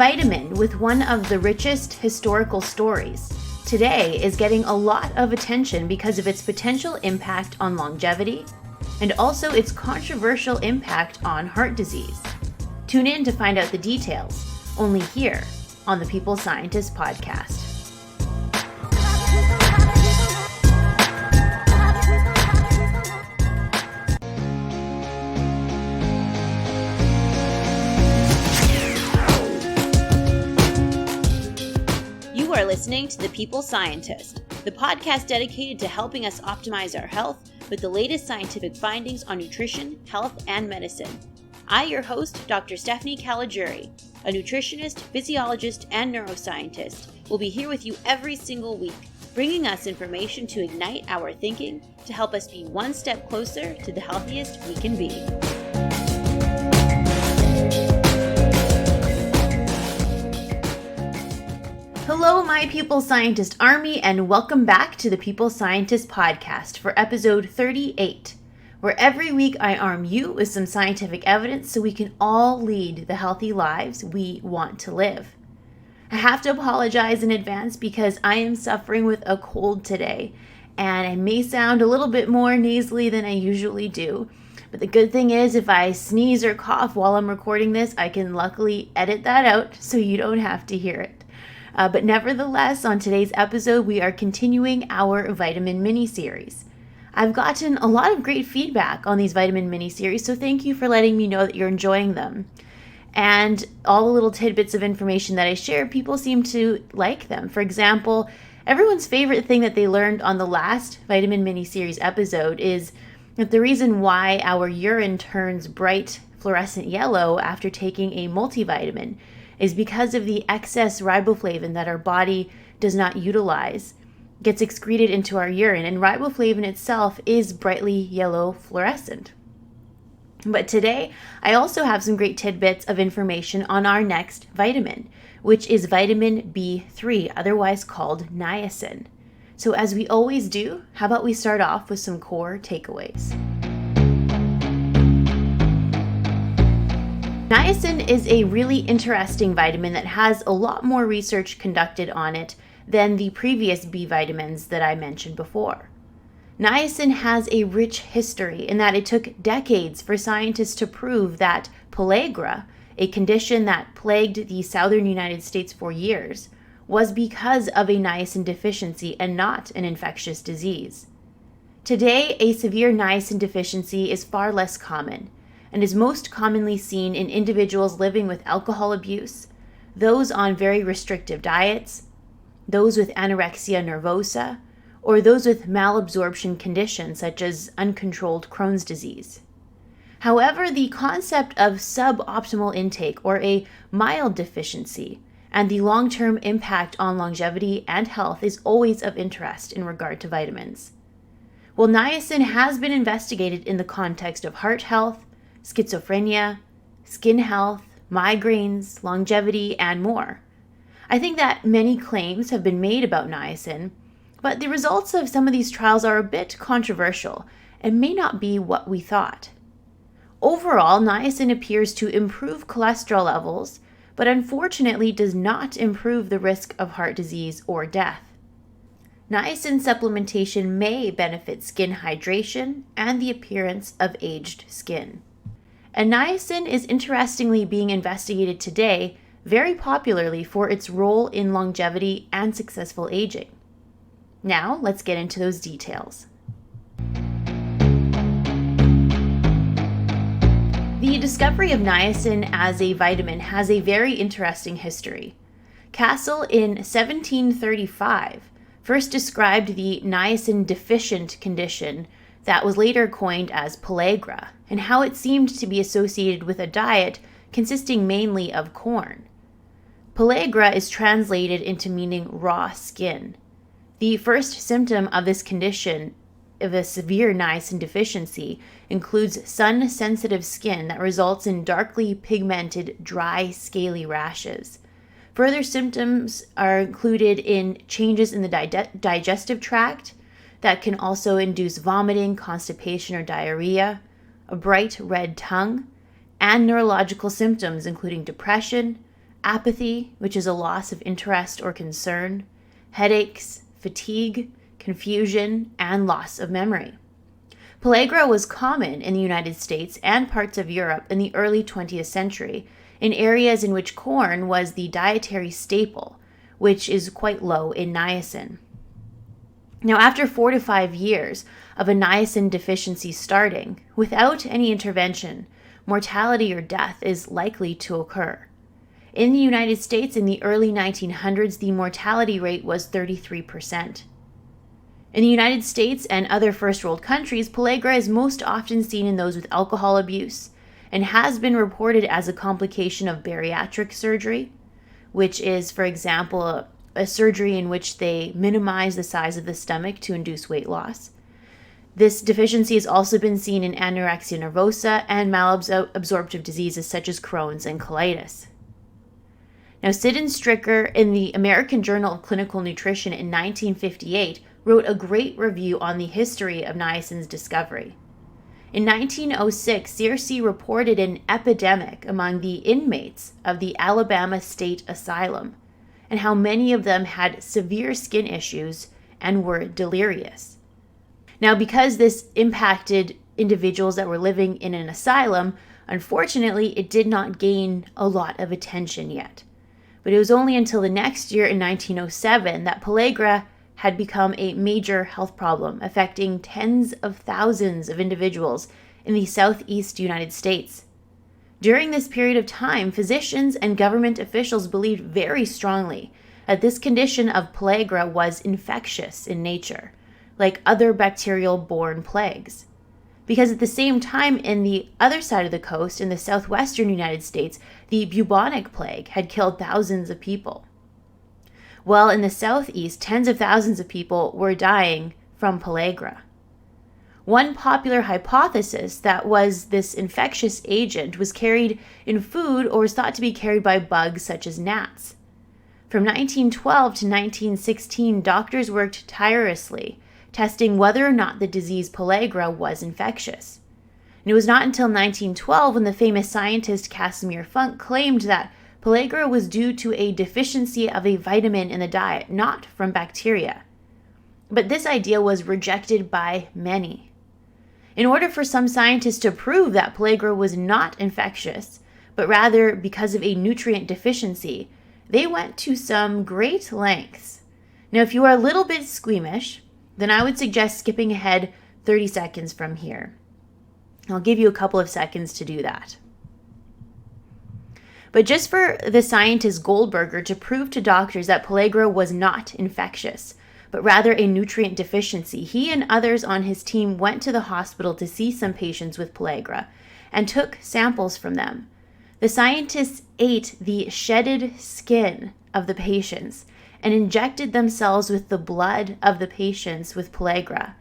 vitamin, with one of the richest historical stories, today is getting a lot of attention because of its potential impact on longevity and also its controversial impact on heart disease. Tune in to find out the details, only here on the People Scientist podcast. You are listening to The People Scientist, the podcast dedicated to helping us optimize our health with the latest scientific findings on nutrition, health, and medicine. I, your host, Dr. Stephanie Caligiuri, a nutritionist, physiologist, and neuroscientist, will be here with you every single week, bringing us information to ignite our thinking to help us be one step closer to the healthiest we can be. Hello, my People Scientist Army, and welcome back to the People Scientist podcast for episode 38, where every week I arm you with some scientific evidence so we can all lead the healthy lives we want to live. I have to apologize in advance because I am suffering with a cold today, and I may sound a little bit more nasally than I usually do. But the good thing is, if I sneeze or cough while I'm recording this, I can luckily edit that out so you don't have to hear it. But nevertheless, on today's episode, we are continuing our vitamin mini-series. I've gotten a lot of great feedback on these vitamin mini-series, so thank you for letting me know that you're enjoying them. And all the little tidbits of information that I share, people seem to like them. For example, everyone's favorite thing that they learned on the last vitamin mini-series episode is that the reason why our urine turns bright fluorescent yellow after taking a multivitamin is because of the excess riboflavin that our body does not utilize, gets excreted into our urine, and riboflavin itself is brightly yellow fluorescent. But today, I also have some great tidbits of information on our next vitamin, which is vitamin B3, otherwise called niacin. So as we always do, how about we start off with some core takeaways. Niacin is a really interesting vitamin that has a lot more research conducted on it than the previous B vitamins that I mentioned before. Niacin has a rich history in that it took decades for scientists to prove that pellagra, a condition that plagued the southern United States for years, was because of a niacin deficiency and not an infectious disease. Today, a severe niacin deficiency is far less common, and is most commonly seen in individuals living with alcohol abuse, those on very restrictive diets, those with anorexia nervosa, or those with malabsorption conditions such as uncontrolled Crohn's disease. However, the concept of suboptimal intake or a mild deficiency and the long-term impact on longevity and health is always of interest in regard to vitamins. Well, niacin has been investigated in the context of heart health, schizophrenia, skin health, migraines, longevity, and more. I think that many claims have been made about niacin, but the results of some of these trials are a bit controversial and may not be what we thought. Overall, niacin appears to improve cholesterol levels, but unfortunately does not improve the risk of heart disease or death. Niacin supplementation may benefit skin hydration and the appearance of aged skin. And niacin is interestingly being investigated today very popularly for its role in longevity and successful aging. Now, let's get into those details. The discovery of niacin as a vitamin has a very interesting history. Castle in 1735 first described the niacin deficient condition that was later coined as pellagra, and how it seemed to be associated with a diet consisting mainly of corn. Pellagra is translated into meaning raw skin. The first symptom of this condition, of a severe niacin deficiency, includes sun-sensitive skin that results in darkly pigmented, dry, scaly rashes. Further symptoms are included in changes in the digestive tract that can also induce vomiting, constipation, or diarrhea, a bright red tongue, and neurological symptoms including depression, apathy, which is a loss of interest or concern, headaches, fatigue, confusion, and loss of memory. Pellagra was common in the United States and parts of Europe in the early 20th century, in areas in which corn was the dietary staple, which is quite low in niacin. Now, after 4 to 5 years of a niacin deficiency starting, without any intervention, mortality or death is likely to occur. In the United States in the early 1900s, the mortality rate was 33%. In the United States and other first world countries, pellagra is most often seen in those with alcohol abuse and has been reported as a complication of bariatric surgery, which is, for example, a surgery in which they minimize the size of the stomach to induce weight loss. This deficiency has also been seen in anorexia nervosa and malabsorptive diseases such as Crohn's and colitis. Now, Sid and Stricker in the American Journal of Clinical Nutrition in 1958 wrote a great review on the history of niacin's discovery. In 1906, CRC reported an epidemic among the inmates of the Alabama State Asylum, and how many of them had severe skin issues and were delirious. Now, because this impacted individuals that were living in an asylum, unfortunately, it did not gain a lot of attention yet. But it was only until the next year in 1907 that pellagra had become a major health problem, affecting tens of thousands of individuals in the southeast United States. During this period of time, physicians and government officials believed very strongly that this condition of pellagra was infectious in nature, like other bacterial-borne plagues. Because at the same time, in the other side of the coast, in the southwestern United States, the bubonic plague had killed thousands of people. Well, in the southeast, tens of thousands of people were dying from pellagra. One popular hypothesis that was this infectious agent was carried in food or was thought to be carried by bugs such as gnats. From 1912 to 1916, doctors worked tirelessly, testing whether or not the disease pellagra was infectious. And it was not until 1912 when the famous scientist Casimir Funk claimed that pellagra was due to a deficiency of a vitamin in the diet, not from bacteria. But this idea was rejected by many. In order for some scientists to prove that pellagra was not infectious, but rather because of a nutrient deficiency, they went to some great lengths. Now, if you are a little bit squeamish, then I would suggest skipping ahead 30 seconds from here. I'll give you a couple of seconds to do that. But just for the scientist Goldberger to prove to doctors that pellagra was not infectious, but rather a nutrient deficiency, he and others on his team went to the hospital to see some patients with pellagra and took samples from them. The scientists ate the shedded skin of the patients and injected themselves with the blood of the patients with pellagra.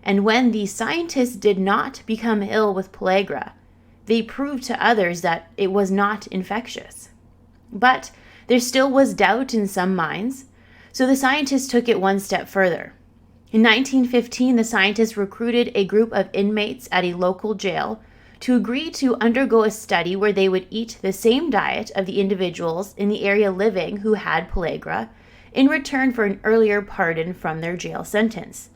And when the scientists did not become ill with pellagra, they proved to others that it was not infectious. But there still was doubt in some minds, so the scientists took it one step further. In 1915, the scientists recruited a group of inmates at a local jail to agree to undergo a study where they would eat the same diet of the individuals in the area living who had pellagra in return for an earlier pardon from their jail sentence.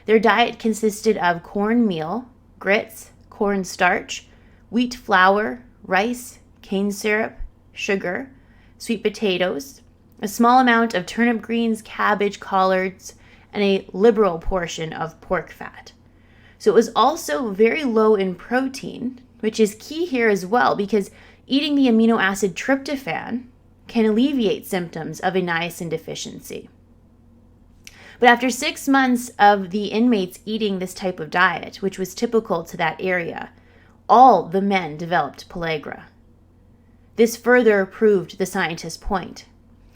Their diet consisted of cornmeal, grits, cornstarch, wheat flour, rice, cane syrup, sugar, sweet potatoes, a small amount of turnip greens, cabbage, collards, and a liberal portion of pork fat. So it was also very low in protein, which is key here as well because eating the amino acid tryptophan can alleviate symptoms of a niacin deficiency. But after 6 months of the inmates eating this type of diet, which was typical to that area, all the men developed pellagra. This further proved the scientists' point.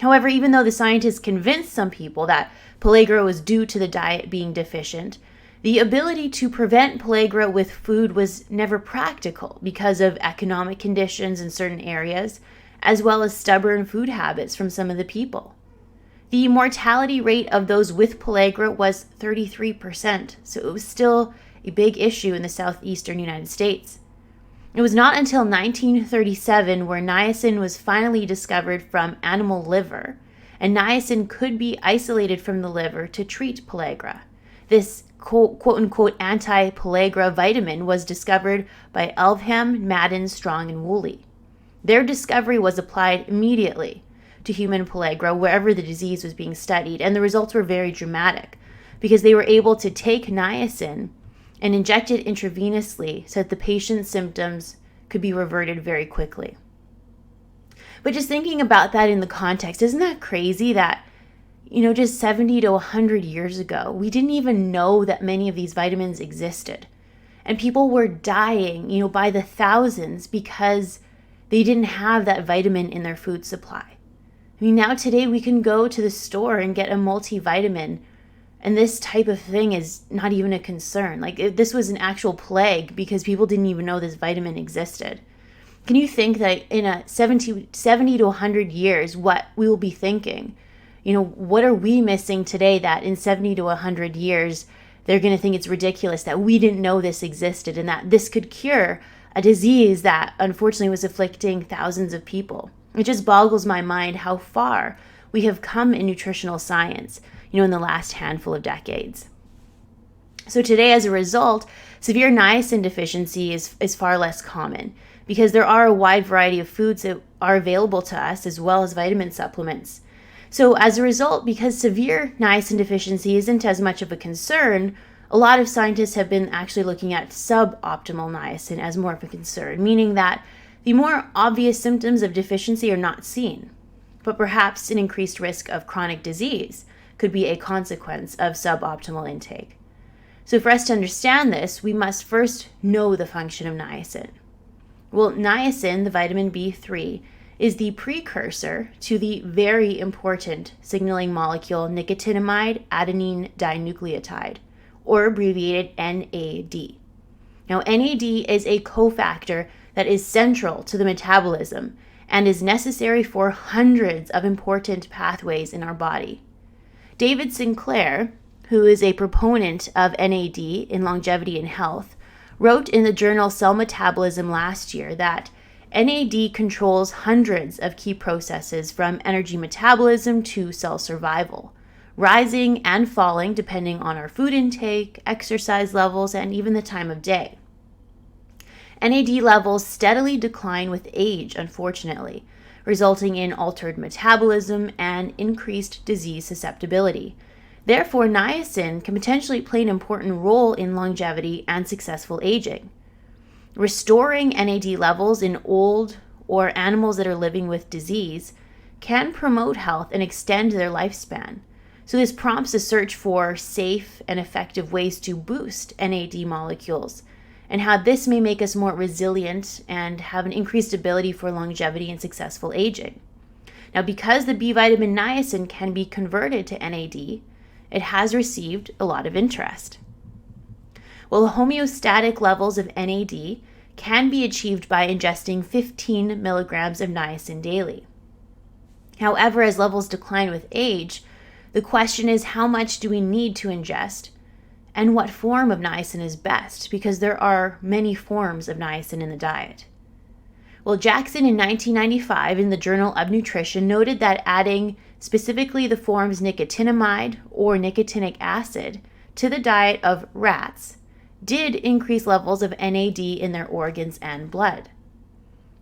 However, even though the scientists convinced some people that pellagra was due to the diet being deficient, the ability to prevent pellagra with food was never practical because of economic conditions in certain areas, as well as stubborn food habits from some of the people. The mortality rate of those with pellagra was 33%, so it was still a big issue in the southeastern United States. It was not until 1937 where niacin was finally discovered from animal liver, and niacin could be isolated from the liver to treat pellagra. This quote-unquote anti-pellagra vitamin was discovered by Elveham, Madden, Strong, and Woolley. Their discovery was applied immediately to human pellagra wherever the disease was being studied, and the results were very dramatic because they were able to take niacin and inject it intravenously so that the patient's symptoms could be reverted very quickly. But just thinking about that in the context, isn't that crazy that, just 70 to 100 years ago, we didn't even know that many of these vitamins existed. And people were dying, by the thousands because they didn't have that vitamin in their food supply. Now today we can go to the store and get a multivitamin, and this type of thing is not even a concern. This was an actual plague because people didn't even know this vitamin existed. Can you think that in a 70 to 100 years, what we will be thinking? What are we missing today that in 70 to 100 years, they're going to think it's ridiculous that we didn't know this existed and that this could cure a disease that unfortunately was afflicting thousands of people. It just boggles my mind how far we have come in nutritional science, in the last handful of decades. So today, as a result, severe niacin deficiency is far less common because there are a wide variety of foods that are available to us as well as vitamin supplements. So as a result, because severe niacin deficiency isn't as much of a concern, a lot of scientists have been actually looking at suboptimal niacin as more of a concern, meaning that the more obvious symptoms of deficiency are not seen, but perhaps an increased risk of chronic disease could be a consequence of suboptimal intake. So for us to understand this, we must first know the function of niacin. Well, niacin, the vitamin B3, is the precursor to the very important signaling molecule nicotinamide adenine dinucleotide, or abbreviated NAD. Now, NAD is a cofactor that is central to the metabolism and is necessary for hundreds of important pathways in our body. David Sinclair, who is a proponent of NAD in longevity and health, wrote in the journal Cell Metabolism last year that NAD controls hundreds of key processes from energy metabolism to cell survival, rising and falling depending on our food intake, exercise levels, and even the time of day. NAD levels steadily decline with age, unfortunately, resulting in altered metabolism and increased disease susceptibility. Therefore, niacin can potentially play an important role in longevity and successful aging. Restoring NAD levels in old or animals that are living with disease can promote health and extend their lifespan. So this prompts a search for safe and effective ways to boost NAD molecules and how this may make us more resilient and have an increased ability for longevity and successful aging. Now, because the B vitamin niacin can be converted to NAD, it has received a lot of interest. Well, the homeostatic levels of NAD can be achieved by ingesting 15 milligrams of niacin daily. However, as levels decline with age, the question is how much do we need to ingest and what form of niacin is best, because there are many forms of niacin in the diet. Well, Jackson in 1995 in the Journal of Nutrition noted that adding specifically the forms nicotinamide or nicotinic acid to the diet of rats did increase levels of NAD in their organs and blood.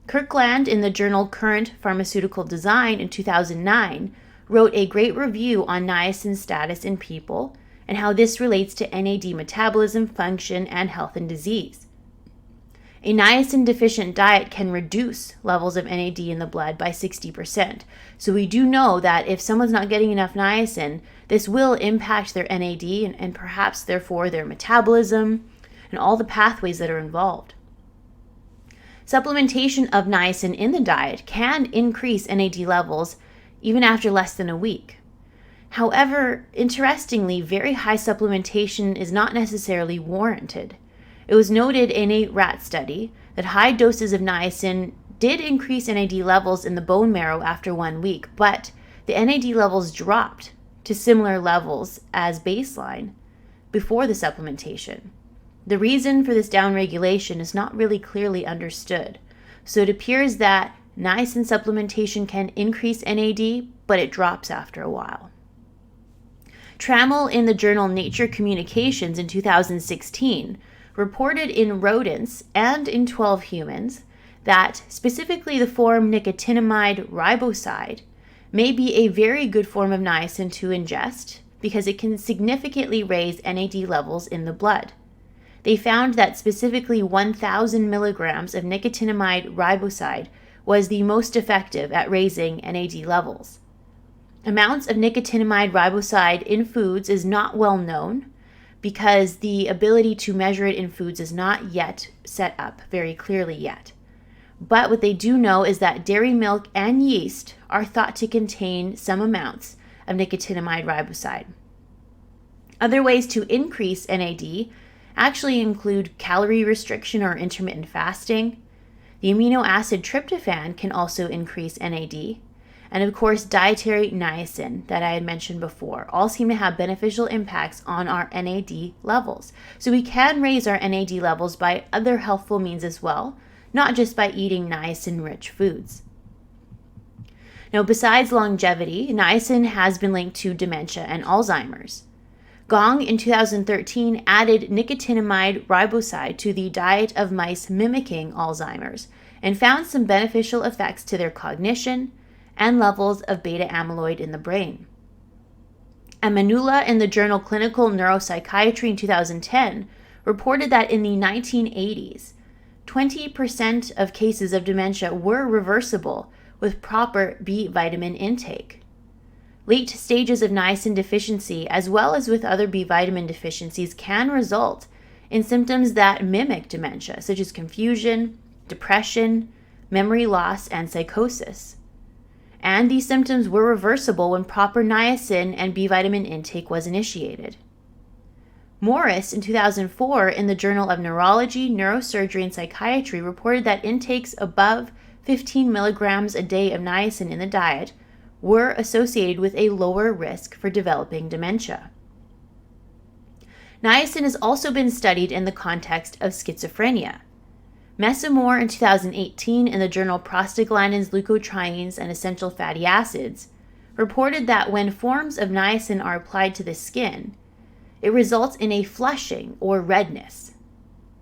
Kirkland in the journal Current Pharmaceutical Design in 2009 wrote a great review on niacin status in people and how this relates to NAD metabolism, function, and health and disease. A niacin-deficient diet can reduce levels of NAD in the blood by 60%. So we do know that if someone's not getting enough niacin, this will impact their NAD and perhaps therefore their metabolism and all the pathways that are involved. Supplementation of niacin in the diet can increase NAD levels even after less than a week. However, interestingly, very high supplementation is not necessarily warranted. It was noted in a rat study that high doses of niacin did increase NAD levels in the bone marrow after 1 week, but the NAD levels dropped to similar levels as baseline before the supplementation. The reason for this downregulation is not really clearly understood, so it appears that niacin supplementation can increase NAD, but it drops after a while. Trammell in the journal Nature Communications in 2016 reported in rodents and in 12 humans that specifically the form nicotinamide riboside may be a very good form of niacin to ingest because it can significantly raise NAD levels in the blood. They found that specifically 1,000 milligrams of nicotinamide riboside was the most effective at raising NAD levels. Amounts of nicotinamide riboside in foods is not well known because the ability to measure it in foods is not yet set up very clearly yet. But what they do know is that dairy milk and yeast are thought to contain some amounts of nicotinamide riboside. Other ways to increase NAD actually include calorie restriction or intermittent fasting. The amino acid tryptophan can also increase NAD. And of course, dietary niacin that I had mentioned before all seem to have beneficial impacts on our NAD levels. So we can raise our NAD levels by other healthful means as well, not just by eating niacin-rich foods. Now, besides longevity, niacin has been linked to dementia and Alzheimer's. Gong in 2013 added nicotinamide riboside to the diet of mice mimicking Alzheimer's and found some beneficial effects to their cognition and levels of beta amyloid in the brain. And Manula in the journal Clinical Neuropsychiatry in 2010 reported that in the 1980s, 20% of cases of dementia were reversible with proper B vitamin intake. Late stages of niacin deficiency, as well as with other B vitamin deficiencies, can result in symptoms that mimic dementia, such as confusion, depression, memory loss, and psychosis. And these symptoms were reversible when proper niacin and B vitamin intake was initiated. Morris in 2004 in the Journal of Neurology, Neurosurgery, and Psychiatry reported that intakes above 15 milligrams a day of niacin in the diet were associated with a lower risk for developing dementia. Niacin has also been studied in the context of schizophrenia. Messamore in 2018 in the journal Prostaglandins, Leukotrienes, and Essential Fatty Acids reported that when forms of niacin are applied to the skin, it results in a flushing or redness.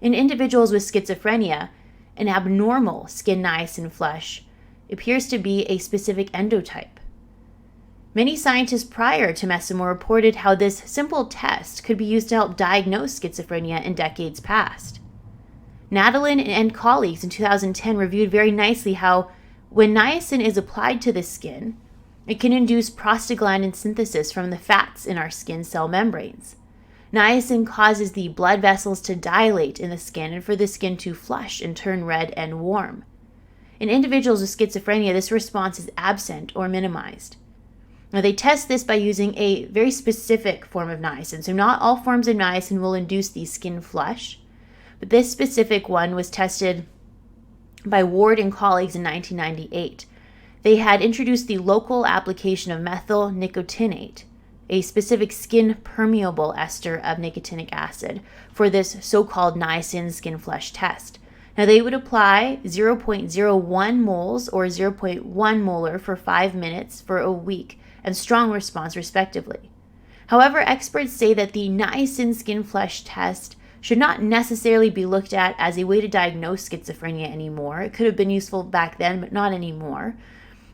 In individuals with schizophrenia, an abnormal skin niacin flush appears to be a specific endotype. Many scientists prior to Messamore reported how this simple test could be used to help diagnose schizophrenia in decades past. Nadalin and colleagues in 2010 reviewed very nicely how when niacin is applied to the skin, it can induce prostaglandin synthesis from the fats in our skin cell membranes. Niacin causes the blood vessels to dilate in the skin and for the skin to flush and turn red and warm. In individuals with schizophrenia, this response is absent or minimized. Now, they test this by using a very specific form of niacin. So not all forms of niacin will induce the skin flush, but this specific one was tested by Ward and colleagues in 1998. They had introduced the local application of methyl nicotinate, a specific skin-permeable ester of nicotinic acid, for this so-called niacin skin flush test. Now, they would apply 0.01 moles or 0.1 molar for 5 minutes for a week, and strong response respectively. However, experts say that the niacin skin flush test should not necessarily be looked at as a way to diagnose schizophrenia anymore. It could have been useful back then, but not anymore.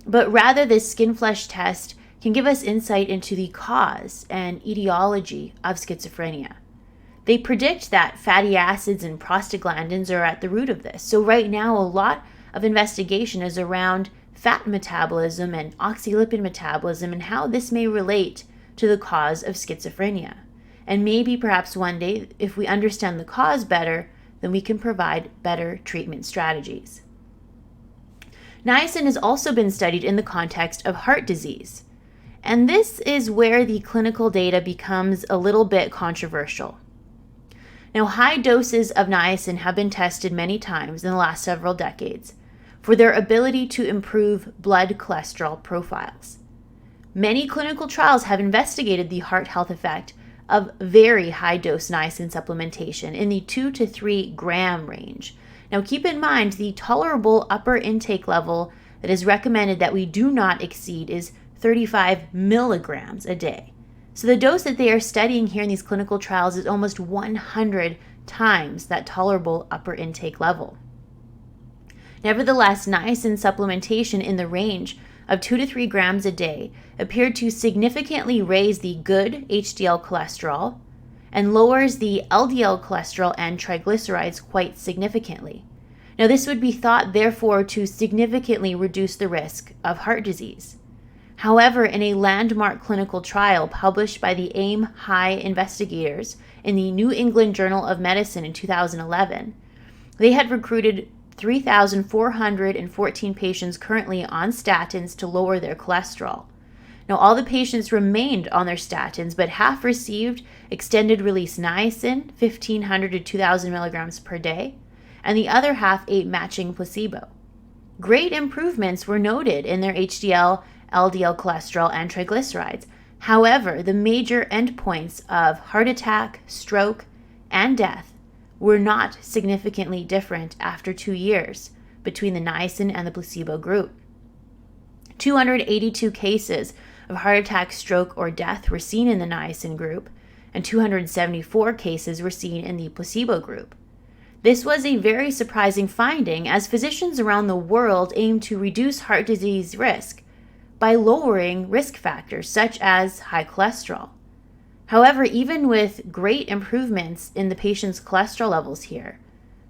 But rather, this skin flush test can give us insight into the cause and etiology of schizophrenia. They predict that fatty acids and prostaglandins are at the root of this. So right now, a lot of investigation is around fat metabolism and oxylipid metabolism and how this may relate to the cause of schizophrenia. And maybe perhaps one day, if we understand the cause better, then we can provide better treatment strategies. Niacin has also been studied in the context of heart disease. And this is where the clinical data becomes a little bit controversial. Now, high doses of niacin have been tested many times in the last several decades for their ability to improve blood cholesterol profiles. Many clinical trials have investigated the heart health effect of very high dose niacin supplementation in the 2 to 3 gram range. Now keep in mind the tolerable upper intake level that is recommended that we do not exceed is 35 milligrams a day. So the dose that they are studying here in these clinical trials is almost 100 times that tolerable upper intake level. Nevertheless, niacin supplementation in the range of 2 to 3 grams a day appeared to significantly raise the good HDL cholesterol and lowers the LDL cholesterol and triglycerides quite significantly. Now, this would be thought, therefore, to significantly reduce the risk of heart disease. However, in a landmark clinical trial published by the AIM-HIGH investigators in the New England Journal of Medicine in 2011, they had recruited 3,414 patients currently on statins to lower their cholesterol. Now, all the patients remained on their statins, but half received extended release niacin, 1,500 to 2,000 milligrams per day, and the other half ate matching placebo. Great improvements were noted in their HDL, LDL cholesterol, and triglycerides. However, the major endpoints of heart attack, stroke, and death were not significantly different after 2 years between the niacin and the placebo group. 282 cases of heart attack, stroke, or death were seen in the niacin group, and 274 cases were seen in the placebo group. This was a very surprising finding, as physicians around the world aim to reduce heart disease risk by lowering risk factors such as high cholesterol. However, even with great improvements in the patient's cholesterol levels here,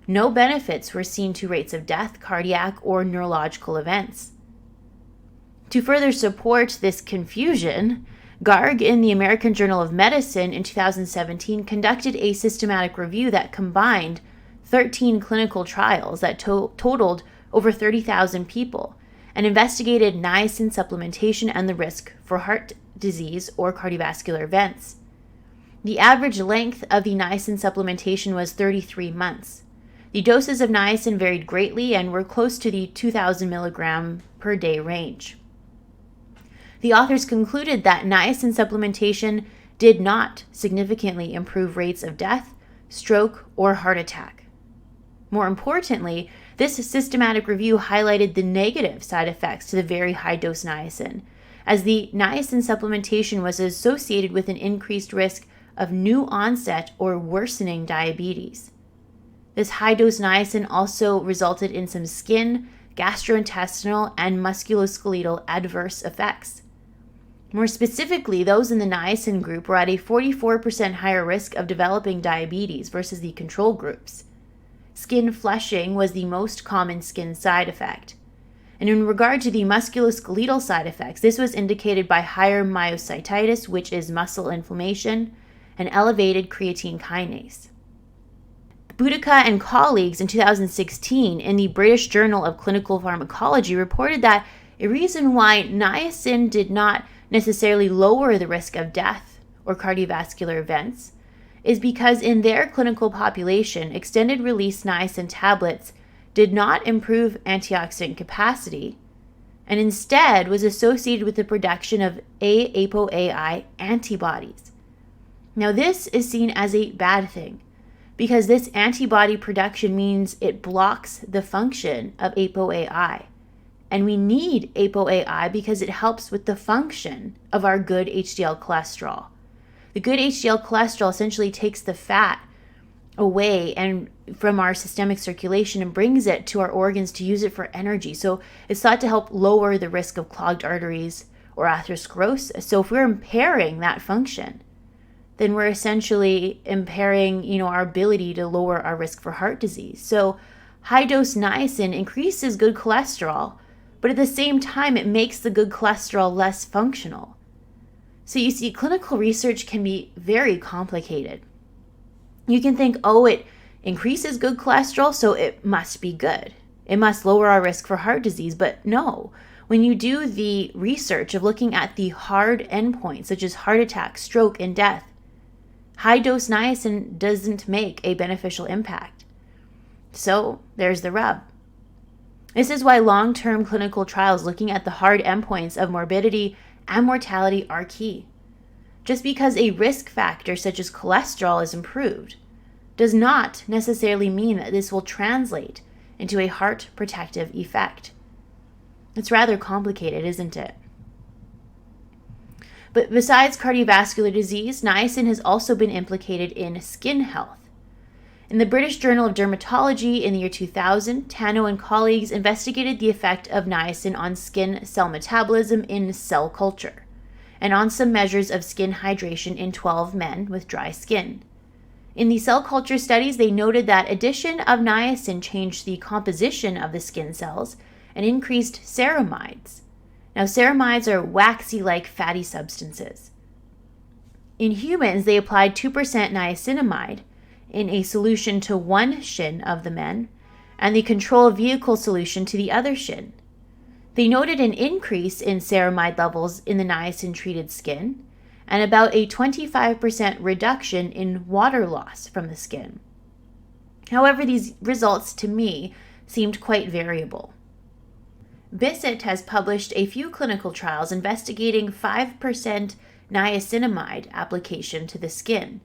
no benefits were seen to rates of death, cardiac, or neurological events. To further support this confusion, Garg in the American Journal of Medicine in 2017 conducted a systematic review that combined 13 clinical trials that totaled over 30,000 people and investigated niacin supplementation and the risk for heart disease or cardiovascular events. The average length of the niacin supplementation was 33 months. The doses of niacin varied greatly and were close to the 2,000 milligram per day range. The authors concluded that niacin supplementation did not significantly improve rates of death, stroke, or heart attack. More importantly, this systematic review highlighted the negative side effects to the very high dose niacin, as the niacin supplementation was associated with an increased risk of new onset or worsening diabetes. This high dose niacin also resulted in some skin, gastrointestinal, and musculoskeletal adverse effects. More specifically, those in the niacin group were at a 44% higher risk of developing diabetes versus the control groups. Skin flushing was the most common skin side effect. And in regard to the musculoskeletal side effects, this was indicated by higher myositis, which is muscle inflammation, and elevated creatine kinase. Boudica and colleagues in 2016 in the British Journal of Clinical Pharmacology reported that a reason why niacin did not necessarily lower the risk of death or cardiovascular events is because in their clinical population, extended release niacin tablets did not improve antioxidant capacity and instead was associated with the production of ApoAI antibodies. Now, this is seen as a bad thing because this antibody production means it blocks the function of ApoAI. And we need ApoAI because it helps with the function of our good HDL cholesterol. The good HDL cholesterol essentially takes the fat away and from our systemic circulation and brings it to our organs to use it for energy. So it's thought to help lower the risk of clogged arteries or atherosclerosis. So if we're impairing that function, then we're essentially impairing, our ability to lower our risk for heart disease. So high dose niacin increases good cholesterol, but at the same time, it makes the good cholesterol less functional. So you see, clinical research can be very complicated. You can think, it increases good cholesterol, so it must be good. It must lower our risk for heart disease. But no, when you do the research of looking at the hard endpoints, such as heart attack, stroke, and death, high dose niacin doesn't make a beneficial impact. So there's the rub. This is why long-term clinical trials looking at the hard endpoints of morbidity and mortality are key. Just because a risk factor such as cholesterol is improved does not necessarily mean that this will translate into a heart protective effect. It's rather complicated, isn't it? But besides cardiovascular disease, niacin has also been implicated in skin health. In the British Journal of Dermatology in the year 2000, Tano and colleagues investigated the effect of niacin on skin cell metabolism in cell culture, and on some measures of skin hydration in 12 men with dry skin. In the cell culture studies, they noted that addition of niacin changed the composition of the skin cells and increased ceramides. Now, ceramides are waxy-like fatty substances. In humans, they applied 2% niacinamide in a solution to one shin of the men and the control vehicle solution to the other shin. They noted an increase in ceramide levels in the niacin-treated skin and about a 25% reduction in water loss from the skin. However, these results to me seemed quite variable. Bissett has published a few clinical trials investigating 5% niacinamide application to the skin.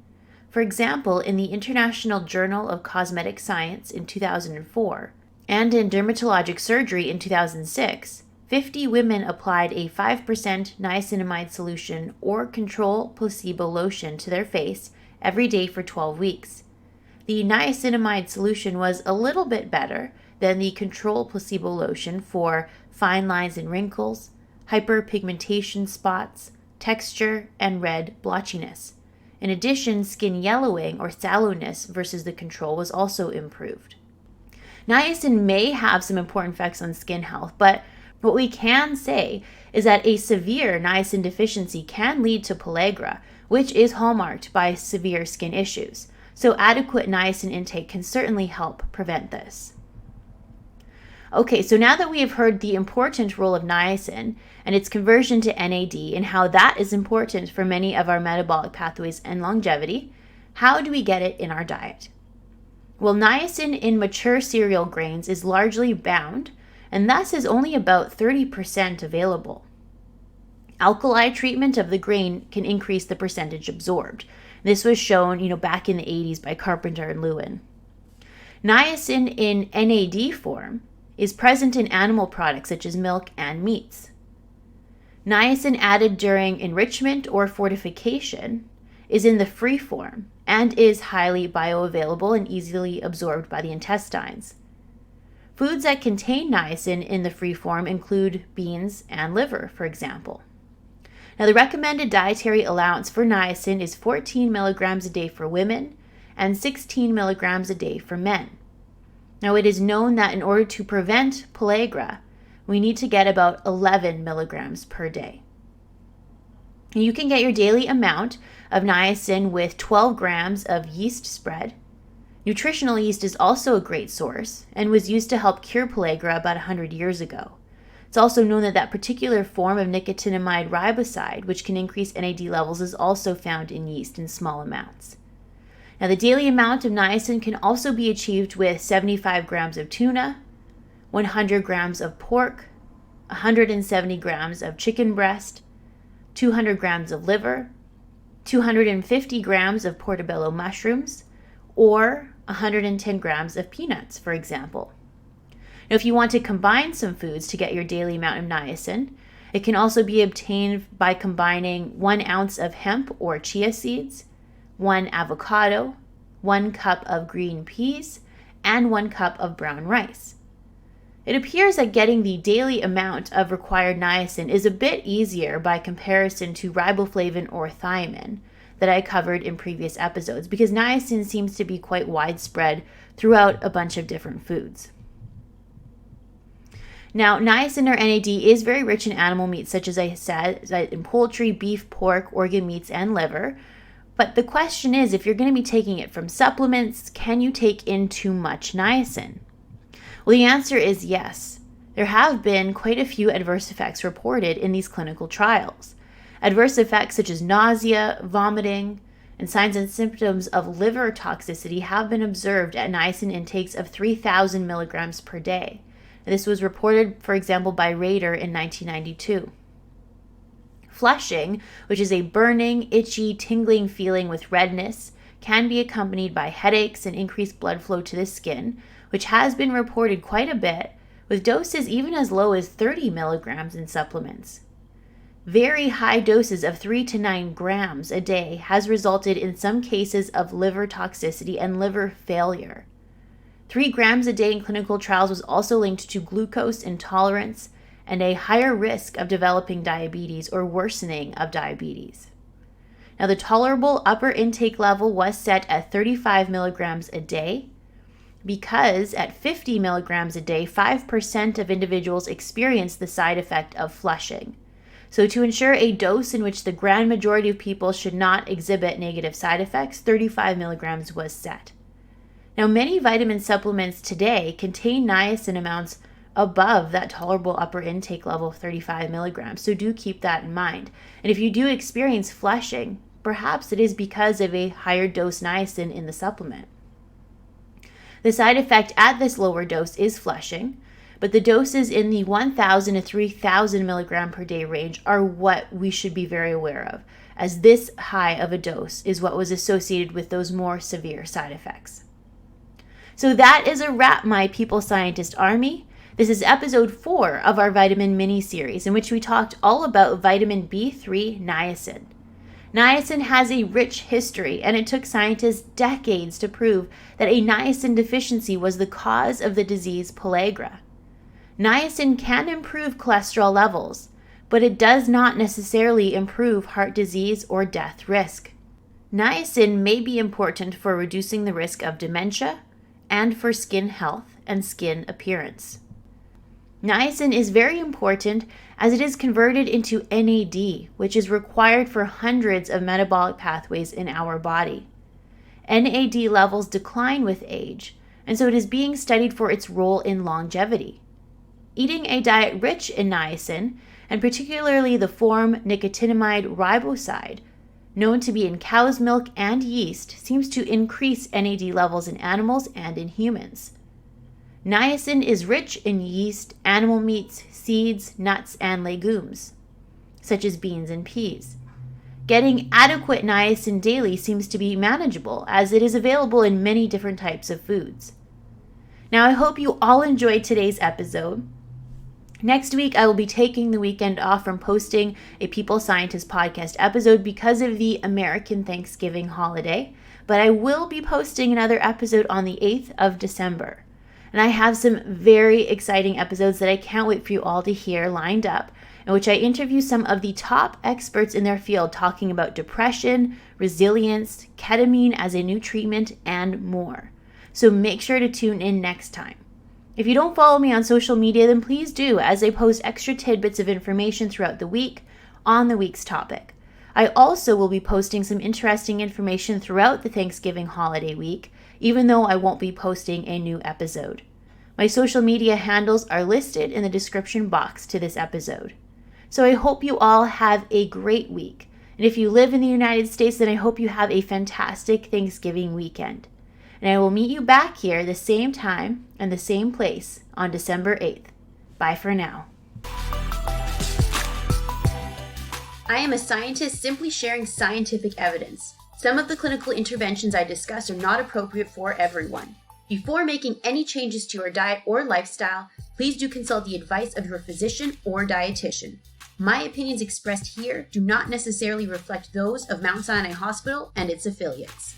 For example, in the International Journal of Cosmetic Science in 2004 and in Dermatologic Surgery in 2006, 50 women applied a 5% niacinamide solution or control placebo lotion to their face every day for 12 weeks. The niacinamide solution was a little bit better than the control placebo lotion for fine lines and wrinkles, hyperpigmentation spots, texture, and red blotchiness. In addition, skin yellowing or sallowness versus the control was also improved. Niacin may have some important effects on skin health, but what we can say is that a severe niacin deficiency can lead to pellagra, which is hallmarked by severe skin issues. So adequate niacin intake can certainly help prevent this. Okay, so now that we have heard the important role of niacin and its conversion to NAD and how that is important for many of our metabolic pathways and longevity, how do we get it in our diet? Well, niacin in mature cereal grains is largely bound and thus is only about 30% available. Alkali treatment of the grain can increase the percentage absorbed. This was shown, back in the 80s by Carpenter and Lewin. Niacin in NAD form is present in animal products such as milk and meats. Niacin added during enrichment or fortification is in the free form and is highly bioavailable and easily absorbed by the intestines. Foods that contain niacin in the free form include beans and liver, for example. Now, the recommended dietary allowance for niacin is 14 milligrams a day for women and 16 milligrams a day for men. Now, it is known that in order to prevent pellagra, we need to get about 11 milligrams per day. You can get your daily amount of niacin with 12 grams of yeast spread. Nutritional yeast is also a great source and was used to help cure pellagra about 100 years ago. It's also known that particular form of nicotinamide riboside, which can increase NAD levels, is also found in yeast in small amounts. Now, the daily amount of niacin can also be achieved with 75 grams of tuna, 100 grams of pork, 170 grams of chicken breast, 200 grams of liver, 250 grams of portobello mushrooms, or 110 grams of peanuts, for example. Now, if you want to combine some foods to get your daily amount of niacin, it can also be obtained by combining 1 ounce of hemp or chia seeds, 1 avocado, 1 cup of green peas, and 1 cup of brown rice. It appears that getting the daily amount of required niacin is a bit easier by comparison to riboflavin or thiamine that I covered in previous episodes, because niacin seems to be quite widespread throughout a bunch of different foods. Now, niacin or NAD is very rich in animal meats, such as I said, in poultry, beef, pork, organ meats, and liver. But the question is, if you're going to be taking it from supplements, can you take in too much niacin? Well, the answer is yes. There have been quite a few adverse effects reported in these clinical trials. Adverse effects such as nausea, vomiting, and signs and symptoms of liver toxicity have been observed at niacin intakes of 3,000 milligrams per day. This was reported, for example, by Rader in 1992. Flushing, which is a burning, itchy, tingling feeling with redness, can be accompanied by headaches and increased blood flow to the skin, which has been reported quite a bit, with doses even as low as 30 milligrams in supplements. Very high doses of 3 to 9 grams a day has resulted in some cases of liver toxicity and liver failure. 3 grams a day in clinical trials was also linked to glucose intolerance and a higher risk of developing diabetes or worsening of diabetes. Now, the tolerable upper intake level was set at 35 milligrams a day because at 50 milligrams a day, 5% of individuals experience the side effect of flushing. So to ensure a dose in which the grand majority of people should not exhibit negative side effects, 35 milligrams was set. Now, many vitamin supplements today contain niacin amounts above that tolerable upper intake level of 35 milligrams, so do keep that in mind. And if you do experience flushing, perhaps it is because of a higher dose niacin in the supplement. The side effect at this lower dose is flushing, but the doses in the 1,000 to 3,000 milligram per day range are what we should be very aware of, as this high of a dose is what was associated with those more severe side effects. So that is a wrap, my people scientist army. This is episode 4 of our vitamin mini-series, in which we talked all about vitamin B3 niacin. Niacin has a rich history, and it took scientists decades to prove that a niacin deficiency was the cause of the disease pellagra. Niacin can improve cholesterol levels, but it does not necessarily improve heart disease or death risk. Niacin may be important for reducing the risk of dementia and for skin health and skin appearance. Niacin is very important as it is converted into NAD, which is required for hundreds of metabolic pathways in our body. NAD levels decline with age, and so it is being studied for its role in longevity. Eating a diet rich in niacin, and particularly the form nicotinamide riboside, known to be in cow's milk and yeast, seems to increase NAD levels in animals and in humans. Niacin is rich in yeast, animal meats, seeds, nuts, and legumes, such as beans and peas. Getting adequate niacin daily seems to be manageable, as it is available in many different types of foods. Now, I hope you all enjoyed today's episode. Next week, I will be taking the weekend off from posting a People Scientist podcast episode because of the American Thanksgiving holiday, but I will be posting another episode on the 8th of December. And I have some very exciting episodes that I can't wait for you all to hear lined up, in which I interview some of the top experts in their field talking about depression, resilience, ketamine as a new treatment, and more. So make sure to tune in next time. If you don't follow me on social media, then please do, as I post extra tidbits of information throughout the week on the week's topic. I also will be posting some interesting information throughout the Thanksgiving holiday week, even though I won't be posting a new episode. My social media handles are listed in the description box to this episode. So I hope you all have a great week. And if you live in the United States, then I hope you have a fantastic Thanksgiving weekend. And I will meet you back here the same time and the same place on December 8th. Bye for now. I am a scientist simply sharing scientific evidence. Some of the clinical interventions I discuss are not appropriate for everyone. Before making any changes to your diet or lifestyle, please do consult the advice of your physician or dietitian. My opinions expressed here do not necessarily reflect those of Mount Sinai Hospital and its affiliates.